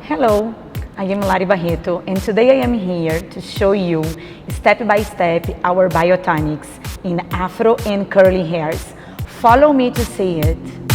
Hello, I am Lari Barreto and today I am here to show you step by step our Bio Tanix in afro and curly hairs. Follow me to see it.